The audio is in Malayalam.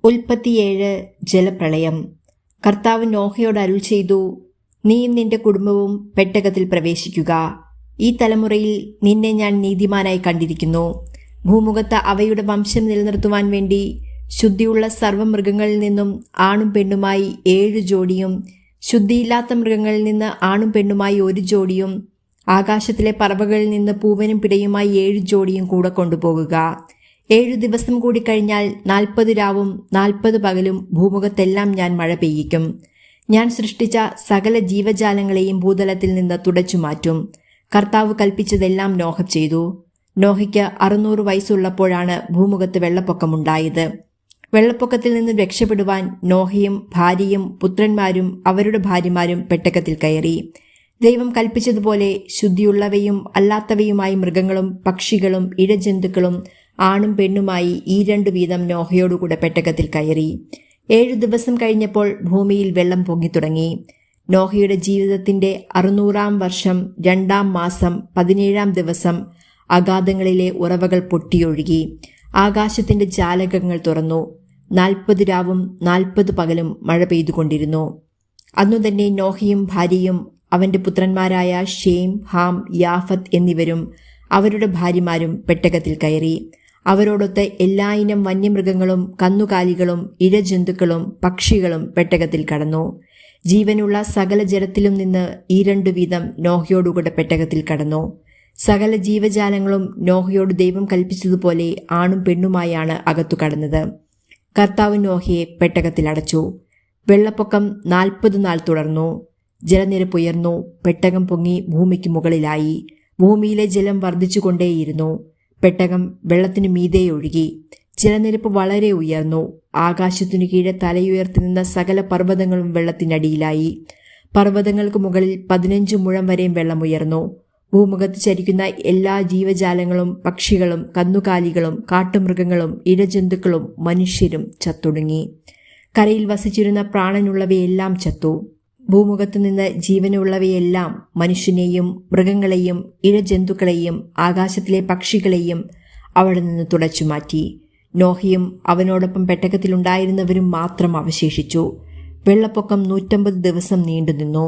ഉൽപ്പത്തി 7 ജലപ്രളയം. കർത്താവ് നോഹയോട് അരുൾ ചെയ്തു, നീയും നിന്റെ കുടുംബവും പെട്ടകത്തിൽ പ്രവേശിക്കുക. ഈ തലമുറയിൽ നിന്നെ ഞാൻ നീതിമാനായി കണ്ടിരിക്കുന്നു. ഭൂമുഖത്ത് അവയുടെ വംശം നിലനിർത്തുവാൻ വേണ്ടി ശുദ്ധിയുള്ള സർവ്വമൃഗങ്ങളിൽ നിന്നും ആണും പെണ്ണുമായി 7 ജോഡിയും, ശുദ്ധിയില്ലാത്ത മൃഗങ്ങളിൽ നിന്ന് ആണും പെണ്ണുമായി 1 ജോഡിയും, ആകാശത്തിലെ പറവകളിൽ നിന്ന് പൂവനും പിടയുമായി 7 ജോഡിയും കൂടെ കൊണ്ടുപോകുക. 7 ദിവസം കൂടി കഴിഞ്ഞാൽ 40 രാവും 40 പകലും ഭൂമുഖത്തെല്ലാം ഞാൻ മഴ പെയ്യിക്കും. ഞാൻ സൃഷ്ടിച്ച സകല ജീവജാലങ്ങളെയും ഭൂതലത്തിൽ നിന്ന് തുടച്ചു മാറ്റും. കർത്താവ് കൽപ്പിച്ചതെല്ലാം നോഹ ചെയ്തു. നോഹയ്ക്ക് 600 വയസ്സുള്ളപ്പോഴാണ് ഭൂമുഖത്ത് വെള്ളപ്പൊക്കമുണ്ടായത്. വെള്ളപ്പൊക്കത്തിൽ നിന്ന് രക്ഷപ്പെടുവാൻ നോഹയും ഭാര്യയും പുത്രന്മാരും അവരുടെ ഭാര്യമാരും പെട്ടകത്തിൽ കയറി. ദൈവം കൽപ്പിച്ചതുപോലെ ശുദ്ധിയുള്ളവയും അല്ലാത്തവയുമായി മൃഗങ്ങളും പക്ഷികളും ഇഴജന്തുക്കളും ആണും പെണ്ണുമായി ഈ 2 വീതം നോഹയോടുകൂടെ പെട്ടകത്തിൽ കയറി. 7 ദിവസം കഴിഞ്ഞപ്പോൾ ഭൂമിയിൽ വെള്ളം പൊങ്ങിത്തുടങ്ങി. നോഹയുടെ ജീവിതത്തിന്റെ 600-ാം വർഷം 2-ാം മാസം 17-ാം ദിവസം അഗാധങ്ങളിലെ ഉറവകൾ പൊട്ടിയൊഴുകി. ആകാശത്തിന്റെ ജാലകങ്ങൾ തുറന്നു. 40 രാവും 40 പകലും മഴ പെയ്തുകൊണ്ടിരുന്നു. അന്നുതന്നെ നോഹയും ഭാര്യയും അവന്റെ പുത്രന്മാരായ ഷേം, ഹാം, യാഫത്ത് എന്നിവരും അവരുടെ ഭാര്യമാരും പെട്ടകത്തിൽ കയറി. അവരോടൊത്ത് എല്ലായിനം വന്യമൃഗങ്ങളും കന്നുകാലികളും ഇഴജന്തുക്കളും പക്ഷികളും പെട്ടകത്തിൽ കടന്നു. ജീവനുള്ള സകല ജലത്തിലും നിന്ന് ഈ 2 വീതം നോഹയോടുകൂടെ പെട്ടകത്തിൽ കടന്നു. സകല ജീവജാലങ്ങളും നോഹയോട് ദൈവം കൽപ്പിച്ചതുപോലെ ആണും പെണ്ണുമായാണ് അകത്തു കടന്നത്. കർത്താവ് നോഹയെ പെട്ടകത്തിൽ അടച്ചു. വെള്ളപ്പൊക്കം 40 നാൾ തുടർന്നു. ജലനിരപ്പ് ഉയർന്നു. പെട്ടകം പൊങ്ങി ഭൂമിക്ക് മുകളിലായി. ഭൂമിയിലെ ജലം വർദ്ധിച്ചുകൊണ്ടേയിരുന്നു. പെട്ടകം വെള്ളത്തിനു മീതെ ഒഴുകി. ജലനിരപ്പ് വളരെ ഉയർന്നു. ആകാശത്തിനു കീഴെ തലയുയർത്തി നിന്ന സകല പർവ്വതങ്ങളും വെള്ളത്തിനടിയിലായി. പർവ്വതങ്ങൾക്ക് മുകളിൽ 15 മുഴം വരെയും വെള്ളമുയർന്നു. ഭൂമുഖത്ത് ചരിക്കുന്ന എല്ലാ ജീവജാലങ്ങളും പക്ഷികളും കന്നുകാലികളും കാട്ടുമൃഗങ്ങളും ഇഴജന്തുക്കളും മനുഷ്യരും ചത്തൊടുങ്ങി. കരയിൽ വസിച്ചിരുന്ന പ്രാണനുള്ളവയെല്ലാം ചത്തു. ഭൂമുഖത്തു നിന്ന് ജീവനുള്ളവയെല്ലാം മനുഷ്യനെയും മൃഗങ്ങളെയും ഇഴജന്തുക്കളെയും ആകാശത്തിലെ പക്ഷികളെയും അവിടെ നിന്ന് തുടച്ചുമാറ്റി. നോഹയും അവനോടൊപ്പം പെട്ടകത്തിലുണ്ടായിരുന്നവരും മാത്രം അവശേഷിച്ചു. വെള്ളപ്പൊക്കം 150 ദിവസം നീണ്ടുനിന്നു.